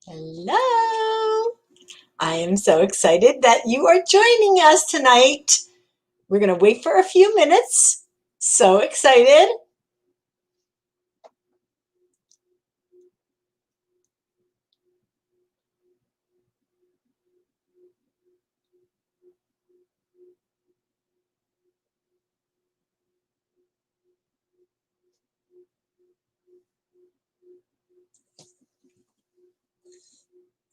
Hello. I am so excited that you are joining us tonight. We're going to wait for a few minutes. So excited.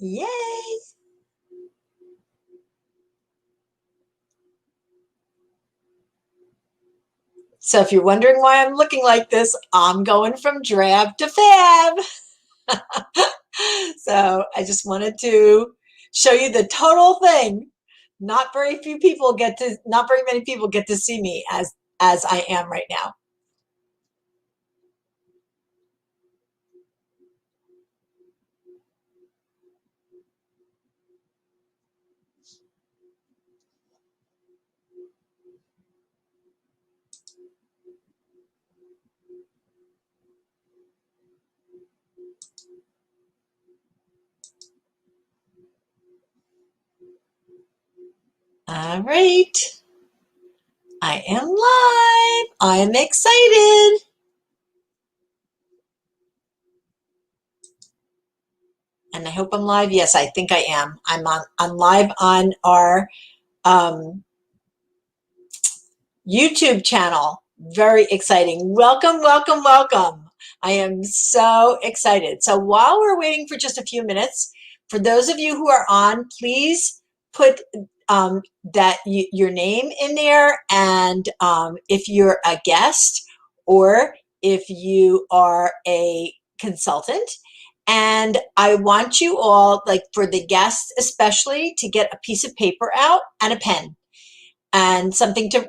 Yay. So if you're wondering why I'm looking like this, I'm going from drab to fab. So I just wanted to show you the total thing. Not very many people get to see me as I am right now. All right. I am live. I am excited. And I hope I'm live. Yes, I think I am. I'm live on our um, YouTube channel. Very exciting. Welcome, welcome, welcome. I am so excited. So while we're waiting for just a few minutes, for those of you who are on, please put your name in there, and if you're a guest or if you are a consultant. And I want you all, like for the guests especially, to get a piece of paper out and a pen and something to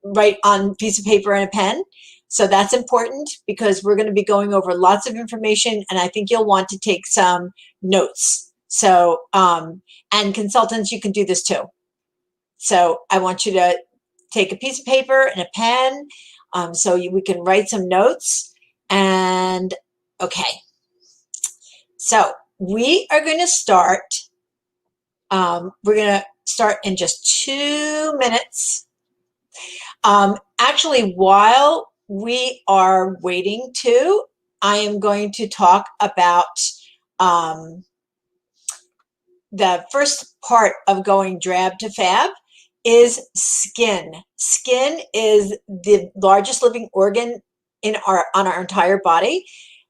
write on a piece of paper and a pen. So that's important because we're going to be going over lots of information, and I think you'll want to take some notes. So, and consultants, you can do this too. So I want you to take a piece of paper and a pen, we can write some notes. And okay, so we are going to start. We're going to start in just 2 minutes. Actually, while we are waiting I am going to talk about the first part of going drab to fab is skin. Skin is the largest living organ on our entire body.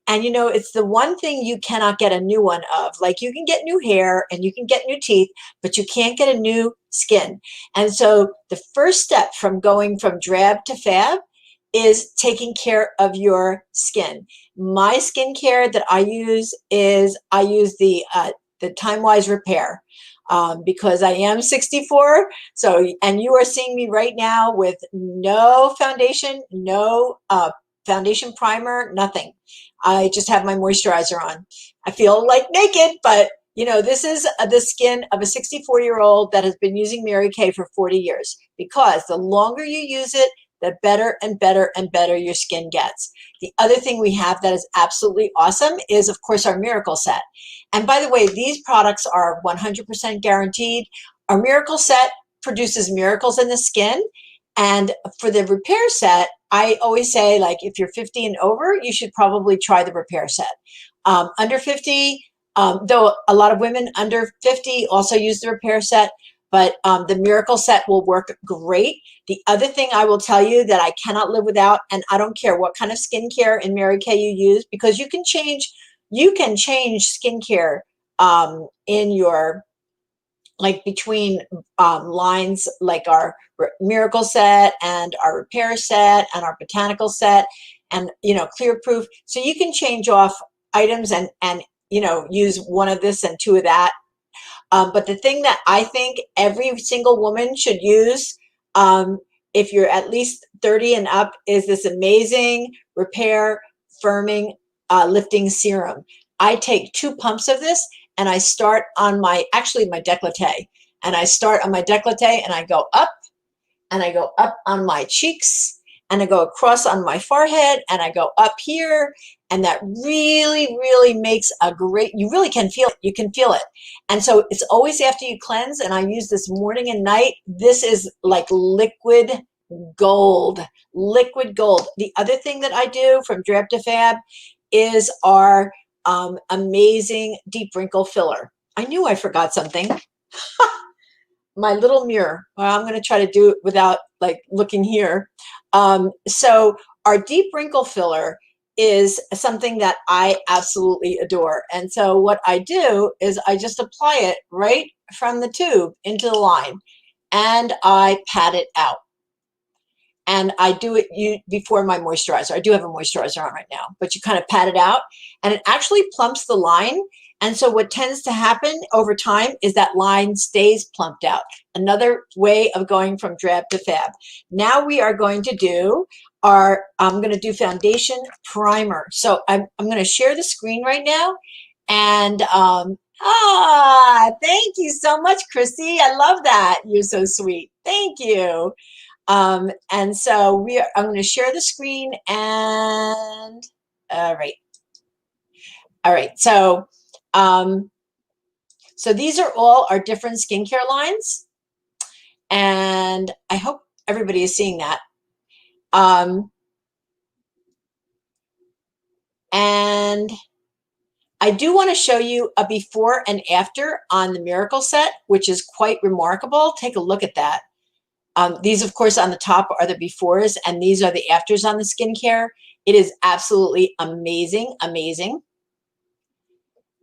And you know, it's the one thing you cannot get a new one of. Like you can get new hair and you can get new teeth, but you can't get a new skin. And so the first step from going from drab to fab is taking care of your skin. My skincare that I use the Time Wise Repair because I am 64. So, and you are seeing me right now with no foundation, no foundation primer, nothing. I just have my moisturizer on. I feel like naked, but you know, this is the skin of a 64-year-old that has been using Mary Kay for 40 years because the longer you use it, the better and better and better your skin gets. The other thing we have that is absolutely awesome is, of course, our Miracle Set. And by the way, these products are 100% guaranteed. Our Miracle Set produces miracles in the skin. And for the repair set, I always say, like, if you're 50 and over, you should probably try the repair set. Under 50, though a lot of women under 50 also use the repair set, but the Miracle Set will work great. The other thing I will tell you that I cannot live without, and I don't care what kind of skincare in Mary Kay you use, because you can change skincare in your, like between lines, like our Miracle Set and our Repair Set and our Botanical Set, and you know, Clear Proof. So you can change off items and you know, use one of this and two of that. But the thing that I think every single woman should use, if you're at least 30 and up, is this amazing repair, firming, lifting serum. I take 2 pumps of this and I start on my décolleté. And I start on my décolleté and I go up on my cheeks and I go across on my forehead, and I go up here, and that really, really makes a great, you really can feel it. You can feel it. And so it's always after you cleanse, and I use this morning and night. This is like liquid gold, liquid gold. The other thing that I do from Drab to Fab is our amazing deep wrinkle filler. I knew I forgot something. My little mirror. Well, I'm going to try to do it without like looking here. So our deep wrinkle filler is something that I absolutely adore. And so what I do is I just apply it right from the tube into the line, and I pat it out. And I do it before my moisturizer. I do have a moisturizer on right now, but you kind of pat it out, and it actually plumps the line. And so what tends to happen over time is that line stays plumped out. Another way of going from Drab to Fab. Now we are going to do I'm going to do foundation primer. So I'm going to share the screen right now. And thank you so much, Chrissy. I love that. You're so sweet. Thank you. And so I'm going to share the screen, and all right. All right. So, so these are all our different skincare lines, and I hope everybody is seeing that. And I do want to show you a before and after on the Miracle set, which is quite remarkable. Take a look at that. These, of course, on the top are the befores, and these are the afters on the skincare. It is absolutely amazing, amazing.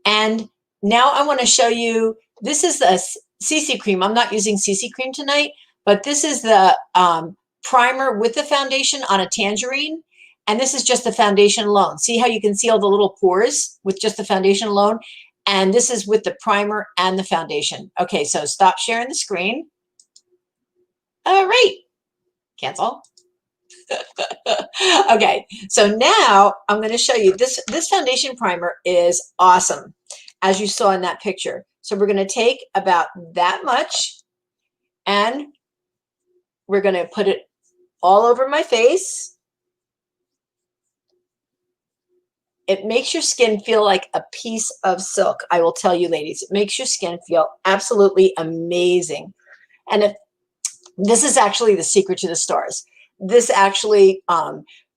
And now I want to show you, this is the CC cream. I'm not using CC cream tonight, but this is the primer with the foundation on a tangerine. And this is just the foundation alone. See how you can see all the little pores with just the foundation alone? And this is with the primer and the foundation. Okay, so stop sharing the screen. All right, cancel. Okay, so now I'm going to show you this foundation primer is awesome, as you saw in that picture. So we're going to take about that much, and we're going to put it all over my face. It makes your skin feel like a piece of silk. I will tell you, ladies, it makes your skin feel absolutely amazing. And this is actually the secret to the stars. This actually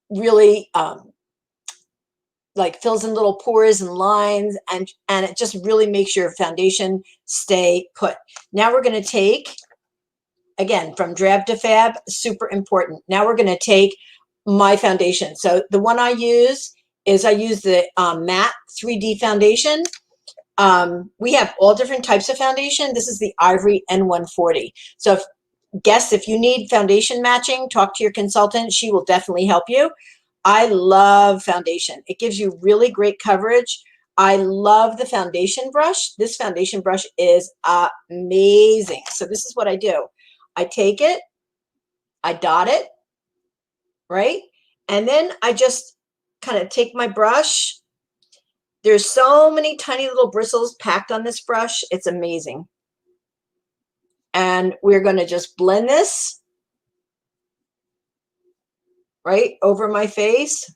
really like fills in little pores and lines, and it just really makes your foundation stay put. Now we're going to take, again, from Drab to Fab, super important. Now we're going to take my foundation. So the one I use is I use the matte 3D foundation. We have all different types of foundation. This is the Ivory N140. So if you need foundation matching, talk to your consultant. She will definitely help you. I love foundation. It gives you really great coverage. I love the foundation brush. This foundation brush is amazing. So this is what I do. I take it, I dot it, right? And then I just kind of take my brush. There's so many tiny little bristles packed on this brush. It's amazing. And we're going to just blend this right over my face.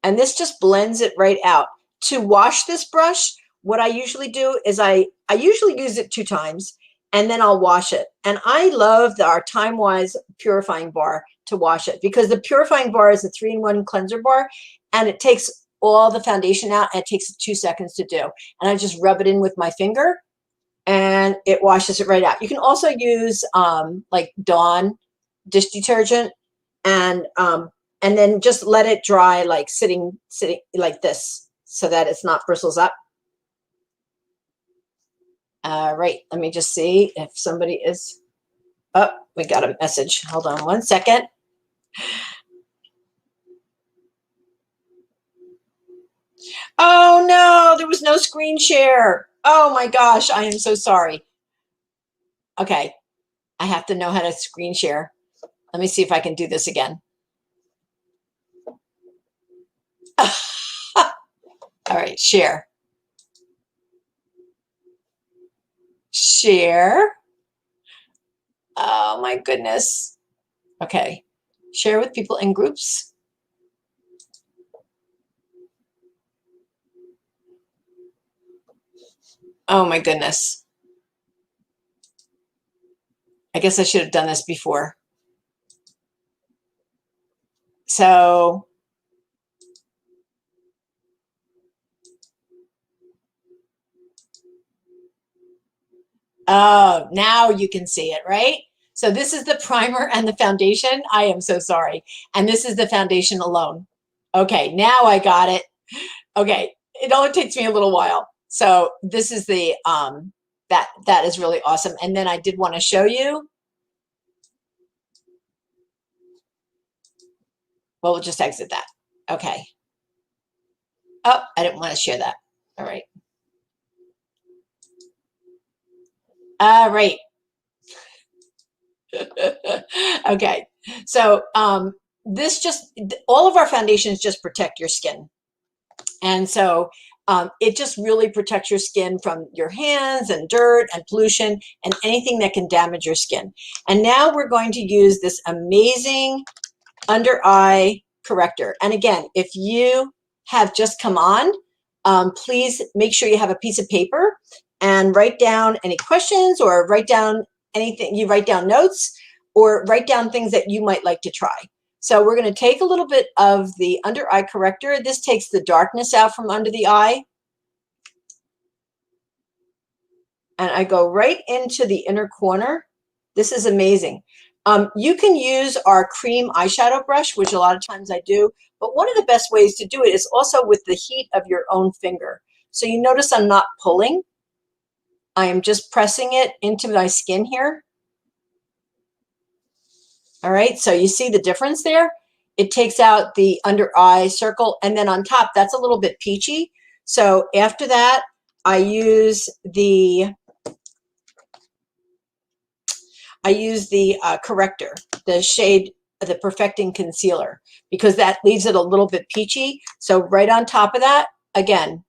And this just blends it right out. To wash this brush, what I usually do is I usually use it 2 times, and then I'll wash it. And I love our Time-Wise purifying bar to wash it, because the purifying bar is a 3-in-1 cleanser bar, and it takes all the foundation out, and it takes 2 seconds to do. And I just rub it in with my finger, and it washes it right out. You can also use like Dawn dish detergent, and then just let it dry, like sitting like this, so that it's not bristles up. All right, let me just see if somebody is, oh, we got a message. Hold on 1 second. Oh no, there was no screen share. Oh my gosh, I am so sorry. Okay, I have to know how to screen share. Let me see if I can do this again. All right, share. Share. Oh my goodness. Okay, share with people in groups. Oh my goodness. I guess I should have done this before. So, oh, now you can see it, right? So this is the primer and the foundation. I am so sorry. And this is the foundation alone. Okay, now I got it. Okay, it only takes me a little while. So this is the that is really awesome. And then I did want to show you. Well, we'll just exit that. Okay. Oh, I didn't want to share that. All right. All right. Okay. So this just all of our foundations just protect your skin. And so it just really protects your skin from your hands and dirt and pollution and anything that can damage your skin. And now we're going to use this amazing under eye corrector. And again, if you have just come on, please make sure you have a piece of paper and write down any questions or write down anything. You write down notes or write down things that you might like to try. So we're going to take a little bit of the under eye corrector. This takes the darkness out from under the eye. And I go right into the inner corner. This is amazing. You can use our cream eyeshadow brush, which a lot of times I do, but one of the best ways to do it is also with the heat of your own finger. So you notice I'm not pulling. I am just pressing it into my skin here. All right, so you see the difference there? It takes out the under eye circle, and then on top, that's a little bit peachy. So after that, I use the corrector, the shade, the Perfecting Concealer, because that leaves it a little bit peachy. So right on top of that, again,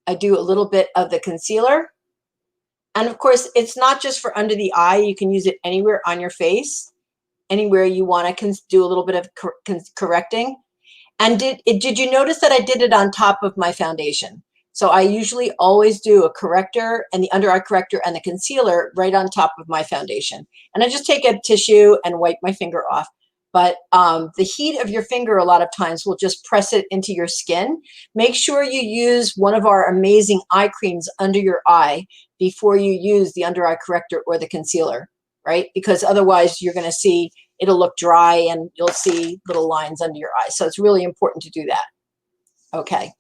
I do a little bit of the concealer. And of course, it's not just for under the eye. You can use it anywhere on your face, anywhere you want to do a little bit of correcting. And did you notice that I did it on top of my foundation? So I usually always do a corrector and the under eye corrector and the concealer right on top of my foundation. And I just take a tissue and wipe my finger off. But the heat of your finger a lot of times will just press it into your skin. Make sure you use one of our amazing eye creams under your eye before you use the under eye corrector or the concealer, right? Because otherwise you're going to see it'll look dry and you'll see little lines under your eyes. So it's really important to do that. Okay.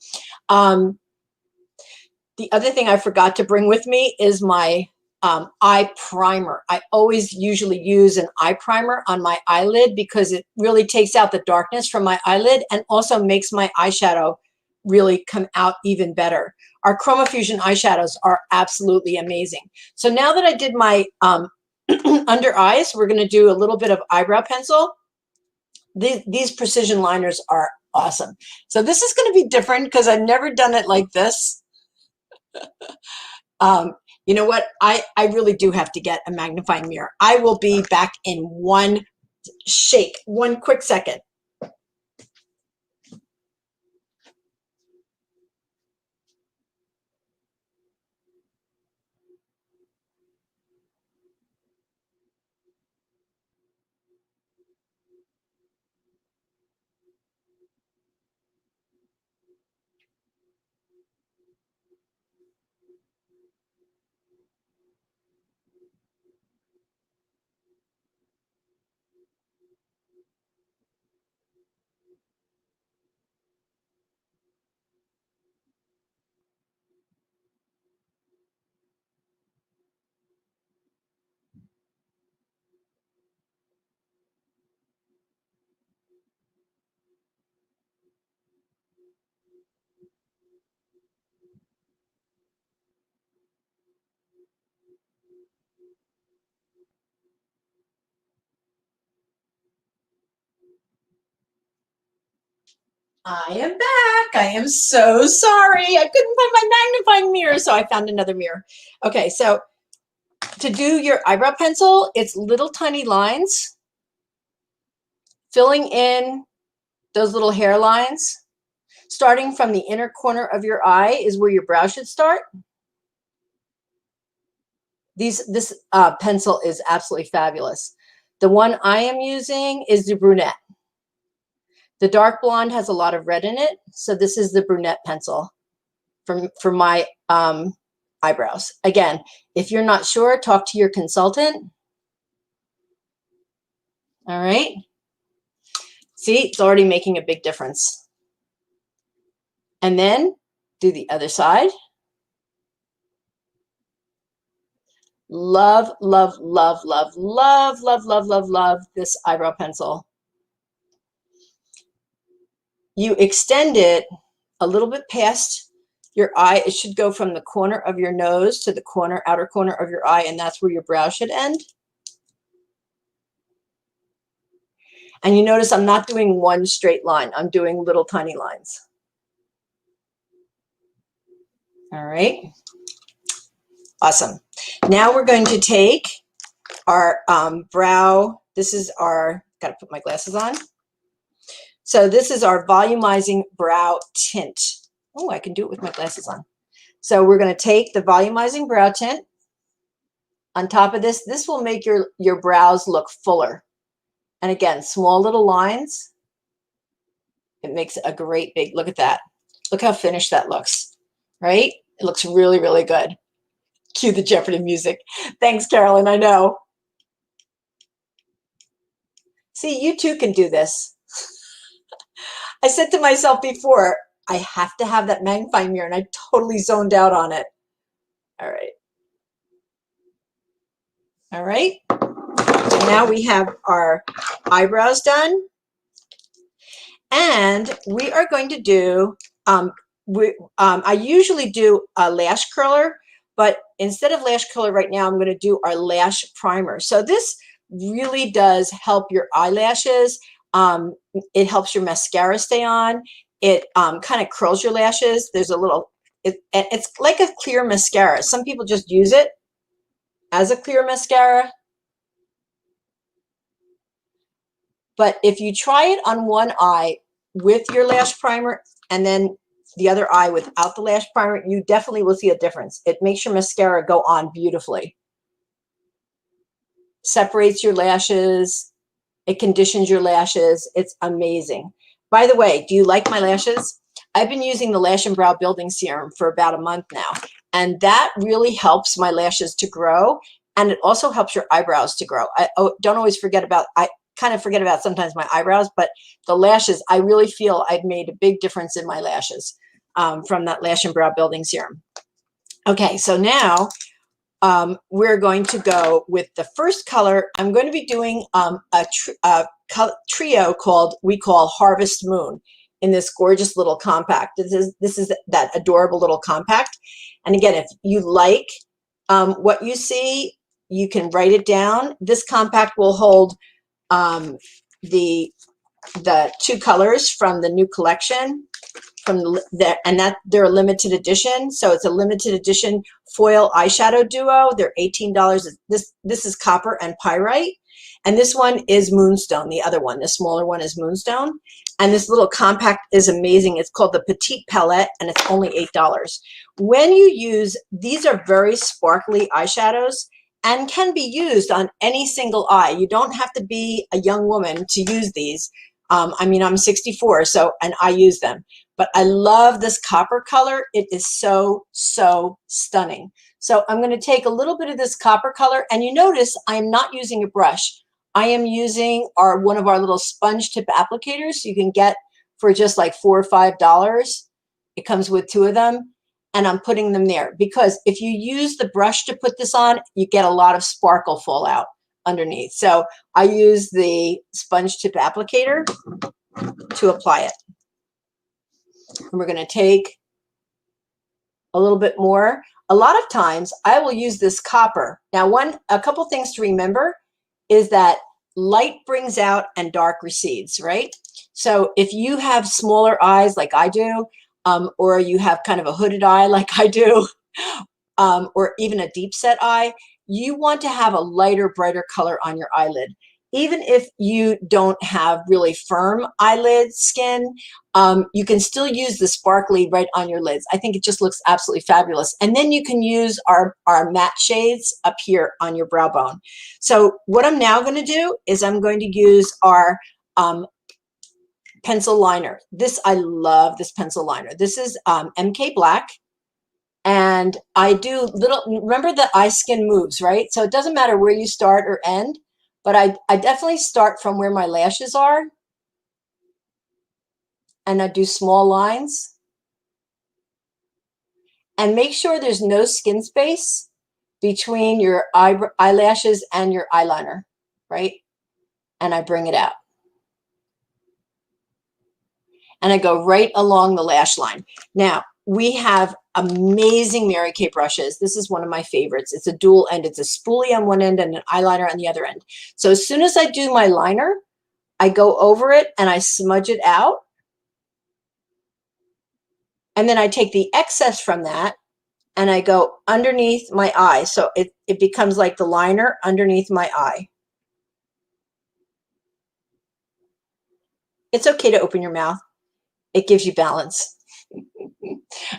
The other thing I forgot to bring with me is my eye primer. I always usually use an eye primer on my eyelid because it really takes out the darkness from my eyelid and also makes my eyeshadow really come out even better. Our Chroma Fusion eyeshadows are absolutely amazing. So now that I did my under eyes, we're going to do a little bit of eyebrow pencil. These precision liners are awesome. So this is going to be different because I've never done it like this. You know what? I really do have to get a magnifying mirror. I will be back in one shake, one quick second. I am back. I am so sorry. I couldn't find my magnifying mirror, so I found another mirror. Okay, so to do your eyebrow pencil, it's little tiny lines. filling in those little hairlines. Starting from the inner corner of your eye is where your brow should start. This pencil is absolutely fabulous. The one I am using is the brunette. The dark blonde has a lot of red in it, so this is the brunette pencil for my eyebrows. Again, if you're not sure, talk to your consultant. All right. See, it's already making a big difference. And then do the other side. Love, love, love, love, love, love, love, love, love this eyebrow pencil. You extend it a little bit past your eye. It should go from the corner of your nose to the outer corner of your eye, and that's where your brow should end. And you notice I'm not doing one straight line. I'm doing little tiny lines. All right. Awesome. Now we're going to take our brow. This is our, got to put my glasses on. So this is our volumizing brow tint. Oh, I can do it with my glasses on. So we're going to take the volumizing brow tint. On top of this, this will make your brows look fuller. And again, small little lines. It makes a great big, look at that. Look how finished that looks, right? It looks really, really good. Cue the Jeopardy music. Thanks, Carolyn, I know. See, you too can do this. I said to myself before, I have to have that magnifying mirror, and I totally zoned out on it. All right. All right. Now we have our eyebrows done. And we are going to do, I usually do a lash curler, but instead of lash curler right now, I'm going to do our lash primer. So this really does help your eyelashes. It helps your mascara stay on. It kind of curls your lashes. There's a little, it's like a clear mascara. Some people just use it as a clear mascara. But if you try it on one eye with your lash primer and then the other eye without the lash primer, you definitely will see a difference. It makes your mascara go on beautifully. Separates your lashes. It conditions your lashes. It's amazing. By the way, do you like my lashes? I've been using the Lash and Brow Building Serum for about a month now, and that really helps my lashes to grow, and it also helps your eyebrows to grow. Don't always forget about, I kind of forget about sometimes my eyebrows, but the lashes, I really feel I've made a big difference in my lashes from that Lash and Brow Building Serum. Okay, so now we're going to go with the first color. I'm going to be doing a trio we call Harvest Moon in this gorgeous little compact. This is that adorable little compact. And again, if you like what you see, you can write it down. This compact will hold the two colors from the new collection, and that they're a limited edition. So it's a limited edition foil eyeshadow duo. They're $18. This is copper and pyrite, and this one is moonstone. The other one, the smaller one, is moonstone. And this little compact is amazing. It's called the Petite Palette, and it's only $8. When you use, these are very sparkly eyeshadows and can be used on any single eye. You don't have to be a young woman to use these. I mean, I'm 64, and I use them. But I love this copper color. It is so, so stunning. So I'm going to take a little bit of this copper color, and you notice I am not using a brush. I am using one of our little sponge tip applicators you can get for just like $4 or $5. It comes with 2 of them, and I'm putting them there because if you use the brush to put this on, you get a lot of sparkle fallout underneath. So I use the sponge tip applicator to apply it. And we're going to take a little bit more. A lot of times I will use this copper. Now, a couple things to remember is that light brings out and dark recedes, right? So if you have smaller eyes like I do, or you have kind of a hooded eye like I do, or even a deep set eye, you want to have a lighter, brighter color on your eyelid. even if you don't have really firm eyelid skin, you can still use the sparkly right on your lids. I think it just looks absolutely fabulous. And then you can use our matte shades up here on your brow bone. So what I'm now going to do is I'm going to use our pencil liner. I love this pencil liner. This is MK Black. And I do remember the eye skin moves, right? So it doesn't matter where you start or end, but I definitely start from where my lashes are. And I do small lines. And make sure there's no skin space between your eyelashes and your eyeliner, right? And I bring it out. And I go right along the lash line. Now, we have amazing Mary Kay brushes. This is one of my favorites. It's a dual end. It's a spoolie on one end and an eyeliner on the other end. So as soon as I do my liner, I go over it and I smudge it out. And then I take the excess from that and I go underneath my eye. So it becomes like the liner underneath my eye. It's okay to open your mouth. It gives you balance.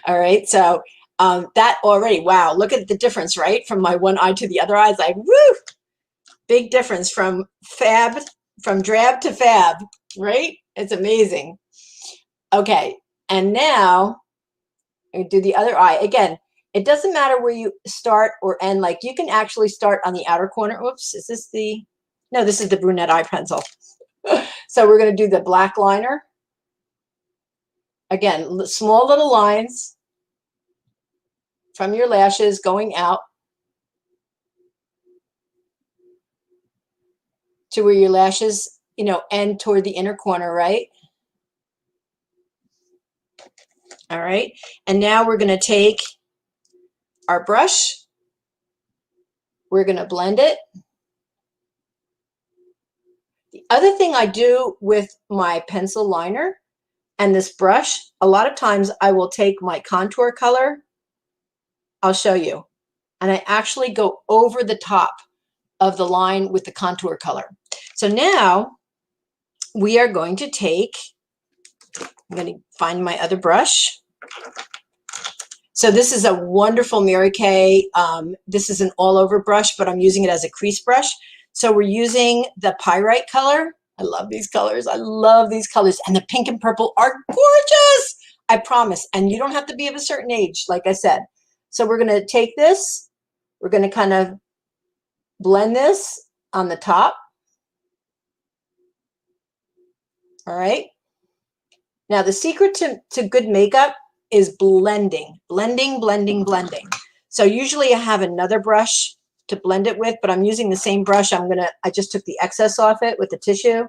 All right, so that already, wow, look at the difference, right? From my one eye to the other eye, it's like, woo, big difference from drab to fab, right? It's amazing. Okay, and now we do the other eye. Again, it doesn't matter where you start or end. Like you can actually start on the outer corner. Oops, is this no, this is the brunette eye pencil. So we're going to do the black liner. Again, small little lines from your lashes going out to where your lashes, end toward the inner corner, right? All right. And now we're going to take our brush. We're going to blend it. The other thing I do with my pencil liner and this brush, a lot of times I will take my contour color. I'll show you. And I actually go over the top of the line with the contour color. So now we are going to take, I'm going to find my other brush. So this is a wonderful Mary Kay. This is an all over brush, but I'm using it as a crease brush. So we're using the pyrite color. I love these colors. I love these colors. And the pink and purple are gorgeous. I promise. And you don't have to be of a certain age, like I said. So we're going to take this. We're going to kind of blend this on the top. All right. Now the secret to good makeup is blending, blending, blending, blending. So usually I have another brush to blend it with, but I'm using the same brush. I just took the excess off it with the tissue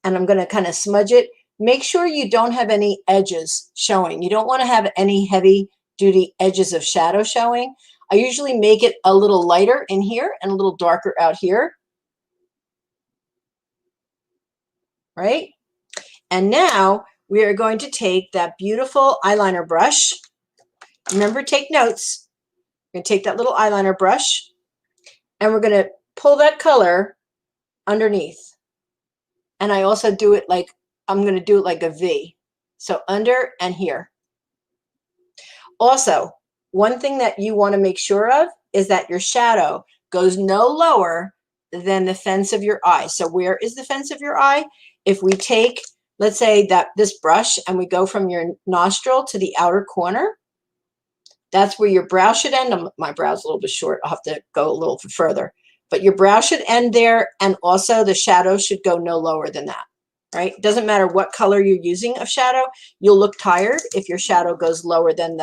and I'm going to kind of smudge it. Make sure you don't have any edges showing. You don't want to have any heavy duty edges of shadow showing. I usually make it a little lighter in here and a little darker out here. Right? And now we are going to take that beautiful eyeliner brush. Remember, take notes. We're going to take that little eyeliner brush and we're going to pull that color underneath. And I also do it like, I'm going to do it like a V. So under and here. Also, one thing that you want to make sure of is that your shadow goes no lower than the fence of your eye. So where is the fence of your eye? If we take, let's say that this brush and we go from your nostril to the outer corner, that's where your brow should end. My brow's a little bit short. I'll have to go a little further. But your brow should end there, and also the shadow should go no lower than that, right? Doesn't matter what color you're using of shadow. You'll look tired if your shadow goes lower than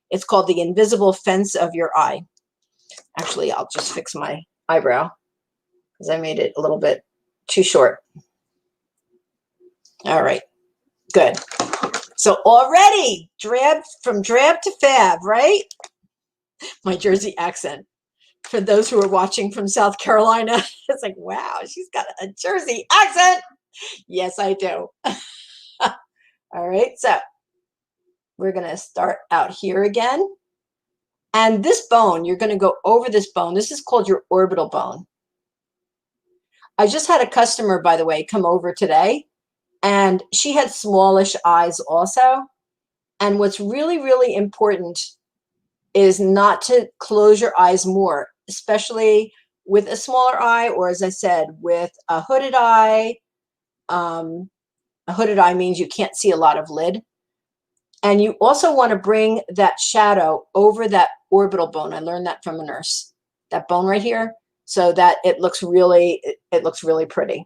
it's called the invisible fence of your eye. Actually, I'll just fix my eyebrow because I made it a little bit too short. All right, good. So already from drab to fab, right? My Jersey accent. For those who are watching from South Carolina, it's like, wow, she's got a Jersey accent. Yes, I do. All right, so we're going to start out here again. And this bone, you're going to go over this bone. This is called your orbital bone. I just had a customer, by the way, come over today, and she had smallish eyes also. And what's really, really important is not to close your eyes more, especially with a smaller eye, or as I said, with a hooded eye. A hooded eye means you can't see a lot of lid. And you also want to bring that shadow over that orbital bone. I learned that from a nurse, that bone right here, so that it looks really pretty.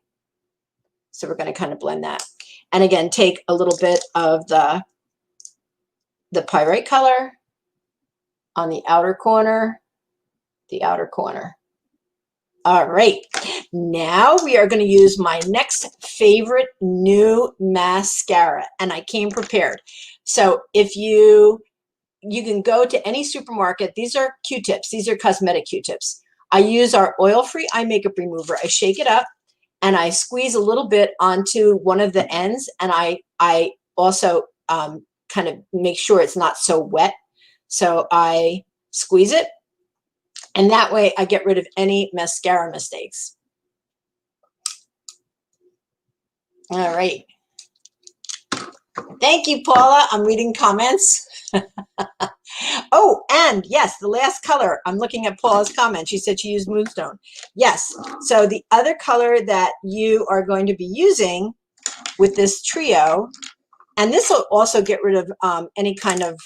So we're going to kind of blend that. And again, take a little bit of the pyrite color on the outer corner, All right, now we are going to use my next favorite new mascara, and I came prepared. So if you can go to any supermarket. These are Q-tips. These are cosmetic Q-tips. I use our oil-free eye makeup remover. I shake it up and I squeeze a little bit onto one of the ends, and I also kind of make sure it's not so wet. So I squeeze it, and that way I get rid of any mascara mistakes. All right. Thank you, Paula. I'm reading comments. Oh, and yes, the last color. I'm looking at Paula's comment. She said she used Moonstone. Yes. So the other color that you are going to be using with this trio, and this will also get rid of any kind of,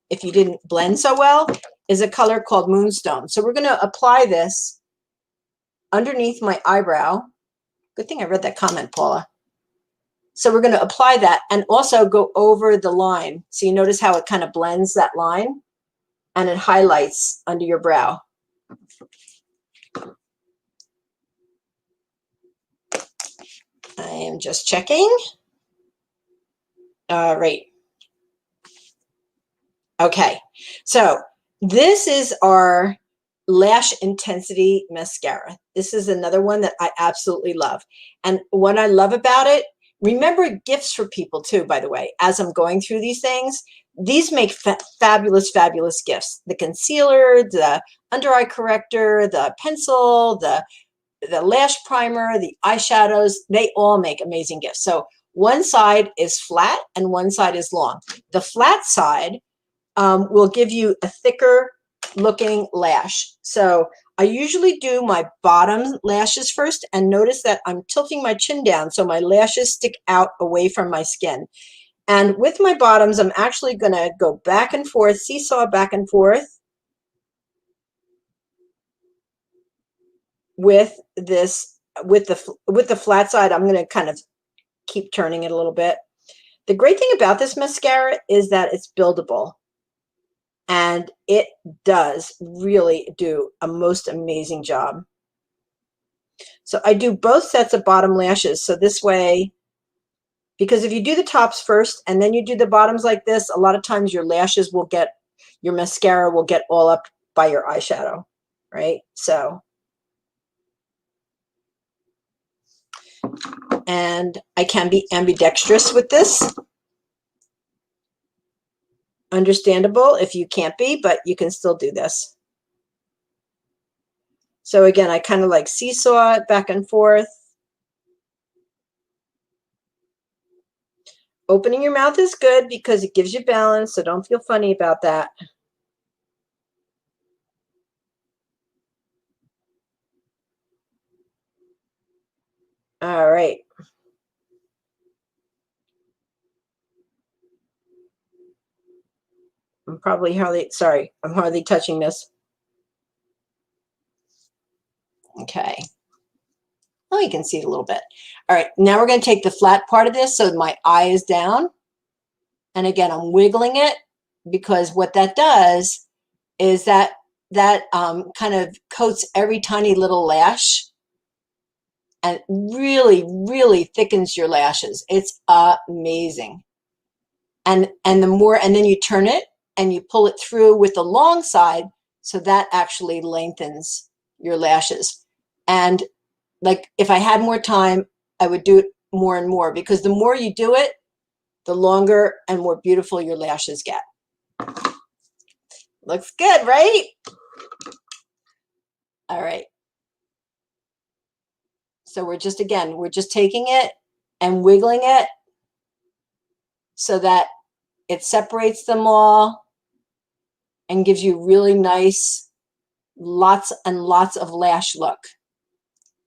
if you didn't blend so well, is a color called Moonstone. So we're going to apply this underneath my eyebrow. Good thing I read that comment, Paula. So we're going to apply that and also go over the line. So you notice how it kind of blends that line and it highlights under your brow. I am just checking. All right. Okay. So this is our Lash Intensity Mascara. This is another one that I absolutely love. And what I love about it, remember gifts for people too, by the way, as I'm going through these things. These make fabulous, fabulous gifts. The concealer, the under eye corrector, the pencil, the lash primer, the eyeshadows, they all make amazing gifts. So one side is flat and one side is long. The flat side will give you a thicker looking lash. So I usually do my bottom lashes first, and notice that I'm tilting my chin down so my lashes stick out away from my skin. And with my bottoms, I'm actually going to go back and forth, seesaw back and forth with this, with the flat side. I'm going to kind of keep turning it a little bit. The great thing about this mascara is that it's buildable. And it does really do a most amazing job. So I do both sets of bottom lashes. So this way, because if you do the tops first and then you do the bottoms like this, a lot of times your lashes will get, your mascara will get all up by your eyeshadow, right? So, and I can be ambidextrous with this. Understandable if you can't be, but you can still do this. So again, I kind of like seesaw it back and forth. Opening your mouth is good because it gives you balance, so don't feel funny about that. All right. I'm hardly touching this. Okay. Oh, you can see it a little bit. All right, now we're going to take the flat part of this so my eye is down. And again, I'm wiggling it because what that does is that kind of coats every tiny little lash and really, really thickens your lashes. It's amazing. And then you turn it and you pull it through with the long side, so that actually lengthens your lashes. And like if I had more time, I would do it more and more, because the more you do it, the longer and more beautiful your lashes get. Looks good, right? All right. So we're just, again, we're just taking it and wiggling it so that it separates them all and gives you really nice, lots and lots of lash look.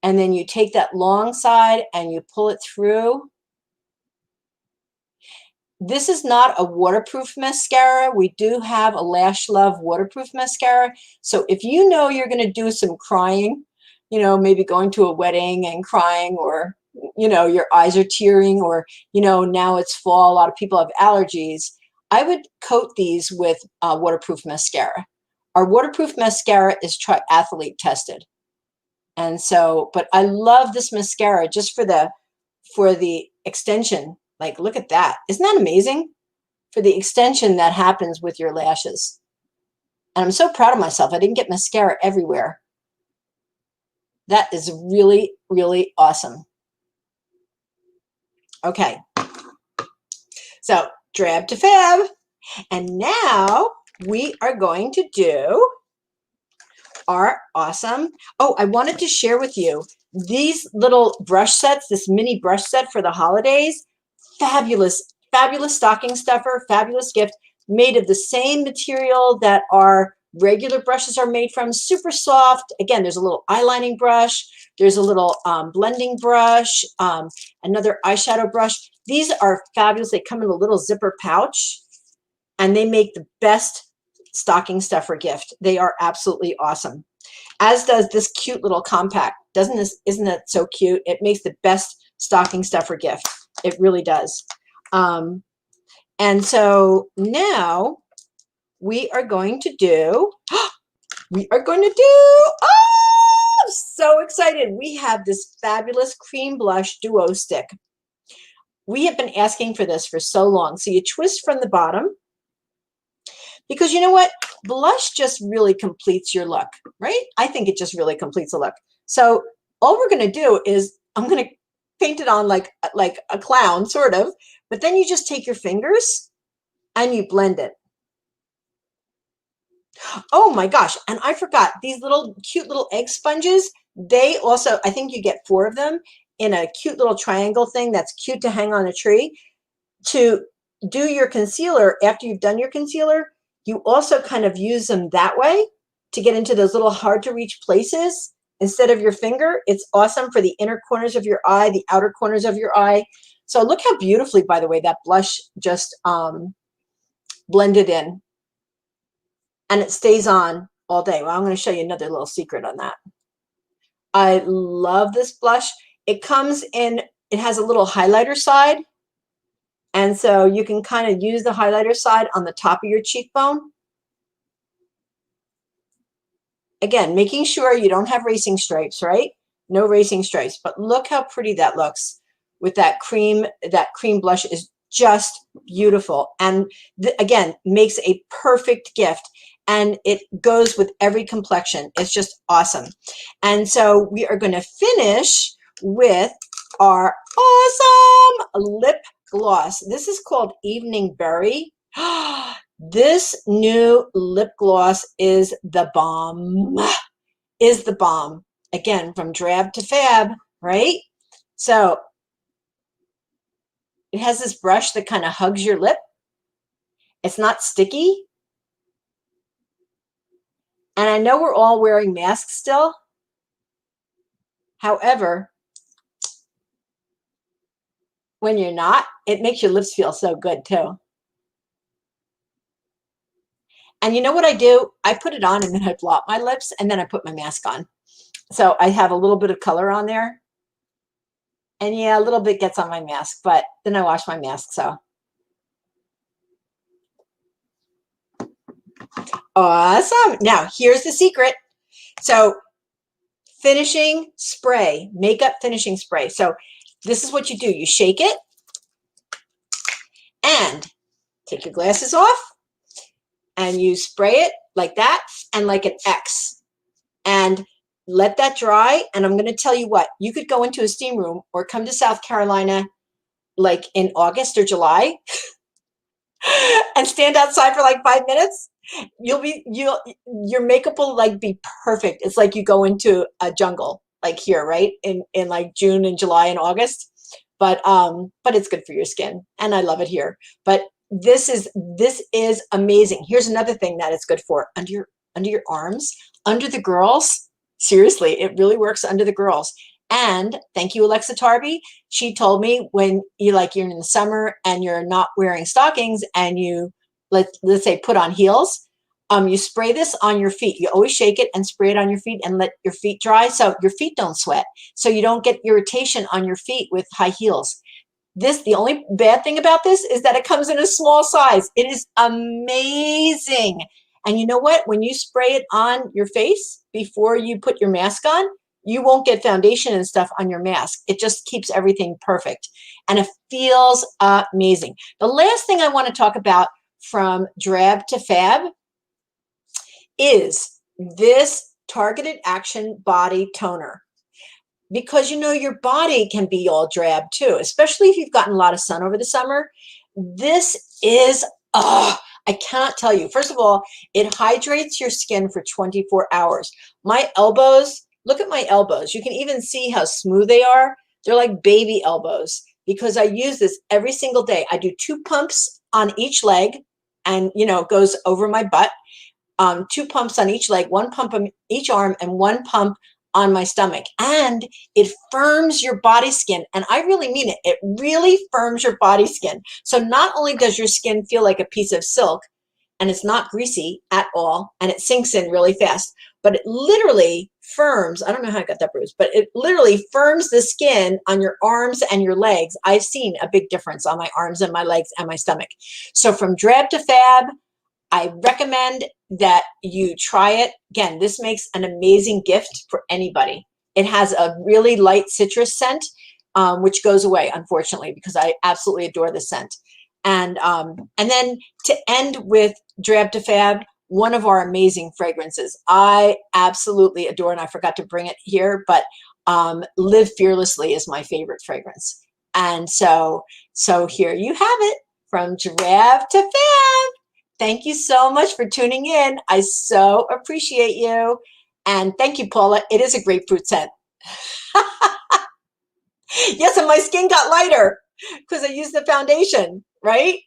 And then you take that long side and you pull it through. This is not a waterproof mascara. We do have a Lash Love waterproof mascara. So if you know you're going to do some crying, you know, maybe going to a wedding and crying, or, you know, your eyes are tearing, or, you know, now it's fall, a lot of people have allergies, I would coat these with waterproof mascara. Our waterproof mascara is triathlete tested. And so, but I love this mascara just for the extension. Like, look at that. Isn't that amazing? For the extension that happens with your lashes. And I'm so proud of myself. I didn't get mascara everywhere. That is really, really awesome. Okay. So, Drab to Fab. And now we are going to do our awesome. Oh, I wanted to share with you these little brush sets, this mini brush set for the holidays. Fabulous, fabulous stocking stuffer, fabulous gift, made of the same material that our regular brushes are made from. Super soft. Again, there's a little eyelining brush. There's a little blending brush, another eyeshadow brush. These are fabulous. They come in a little zipper pouch, and they make the best stocking stuffer gift. They are absolutely awesome. As does this cute little compact. Isn't that so cute? It makes the best stocking stuffer gift. It really does. And so now we are going to do, oh, I'm so excited. We have this fabulous cream blush duo stick. We have been asking for this for so long. So you twist from the bottom, because you know what? Blush just really completes your look, right? I think it just really completes the look. So all we're going to do is I'm going to paint it on like a clown, sort of, but then you just take your fingers and you blend it. Oh my gosh, and I forgot, these little cute little egg sponges, they also, I think you get 4 of them in a cute little triangle thing that's cute to hang on a tree. To do your concealer, after you've done your concealer, you also kind of use them that way to get into those little hard to reach places instead of your finger. It's awesome for the inner corners of your eye, the outer corners of your eye. So look how beautifully, by the way, that blush just blended in, and it stays on all day. Well, I'm going to show you another little secret on that. I love this blush. It comes in, it has a little highlighter side. And so you can kind of use the highlighter side on the top of your cheekbone. Again, making sure you don't have racing stripes, right? No racing stripes. But look how pretty that looks with that cream. That cream blush is just beautiful. And again, makes a perfect gift. And it goes with every complexion. It's just awesome. And so we are going to finish with our awesome lip gloss. This is called Evening Berry. This new lip gloss is the bomb. Is the bomb. Again, from Drab to Fab, right? So it has this brush that kind of hugs your lip. It's not sticky. And I know we're all wearing masks still. However, when you're not, it makes your lips feel so good too. And you know what I do? I put it on and then I blot my lips and then I put my mask on. So I have a little bit of color on there. And yeah, a little bit gets on my mask, but then I wash my mask, so. Awesome. Now, here's the secret. So finishing spray, makeup finishing spray. So this is what you do. You shake it and take your glasses off and you spray it like that and like an X. And let that dry. And I'm going to tell you what, you could go into a steam room or come to South Carolina like in August or July and stand outside for like 5 minutes. Your makeup will like be perfect. It's like you go into a jungle. like here, right? In like June and July and August. But it's good for your skin, and I love it here. But this is amazing. Here's another thing that it's good for: under your arms, under the girls. Seriously, it really works under the girls. And thank you, Alexa Tarby. She told me when you're in the summer and you're not wearing stockings and you let's say put on heels, you spray this on your feet. You always shake it and spray it on your feet and let your feet dry so your feet don't sweat. So you don't get irritation on your feet with high heels. The only bad thing about this is that it comes in a small size. It is amazing. And you know what? When you spray it on your face before you put your mask on, you won't get foundation and stuff on your mask. It just keeps everything perfect. And it feels amazing. The last thing I want to talk about from Drab to Fab is this targeted action body toner. Because your body can be all drab too, especially if you've gotten a lot of sun over the summer. This is, I cannot tell you. First of all, it hydrates your skin for 24 hours. My elbows, look at my elbows. You can even see how smooth they are. They're like baby elbows because I use this every single day. I do 2 pumps on each leg and, it goes over my butt. 2 pumps on each leg, 1 pump on each arm, and 1 pump on my stomach. And it firms your body skin. And I really mean it. It really firms your body skin. So not only does your skin feel like a piece of silk, and it's not greasy at all, and it sinks in really fast, but it literally firms. I don't know how I got that bruise, but it literally firms the skin on your arms and your legs. I've seen a big difference on my arms and my legs and my stomach. So from Drab to Fab, I recommend that you try it. Again, this makes an amazing gift for anybody. It has a really light citrus scent, which goes away, unfortunately, because I absolutely adore the scent. And then to end with Drab to Fab, one of our amazing fragrances I absolutely adore, and I forgot to bring it here, but Live Fearlessly is my favorite fragrance. And so here you have it, from Drab to Fab. Thank you so much for tuning in. I so appreciate you. And thank you, Paula. It is a grapefruit scent. Yes, and my skin got lighter because I used the foundation, right?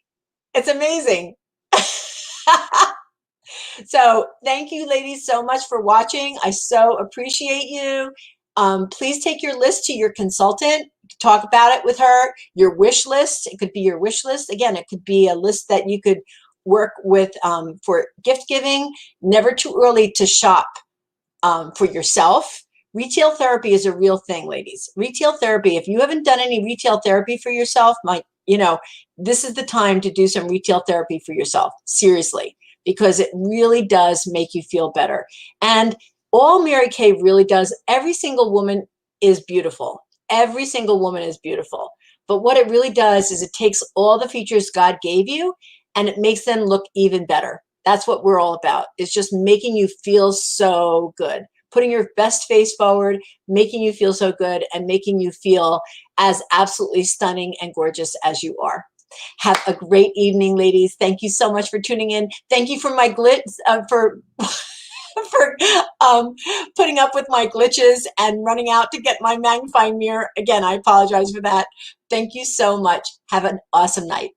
It's amazing. So thank you, ladies, so much for watching. I so appreciate you. Please take your list to your consultant. Talk about it with her. Your wish list. It could be your wish list. Again, it could be a list that you could work with for gift giving. Never too early to shop for yourself. Retail therapy is a real thing, ladies. Retail therapy, if you haven't done any retail therapy for yourself, this is the time to do some retail therapy for yourself, seriously, because it really does make you feel better. And all Mary Kay really does, every single woman is beautiful. Every single woman is beautiful. But what it really does is it takes all the features God gave you and it makes them look even better. That's what we're all about. It's just making you feel so good, putting your best face forward, making you feel so good, and making you feel as absolutely stunning and gorgeous as you are. Have a great evening, ladies. Thank you so much for tuning in. Thank you for my glitch, for putting up with my glitches and running out to get my magnifying mirror. Again, I apologize for that. Thank you so much. Have an awesome night.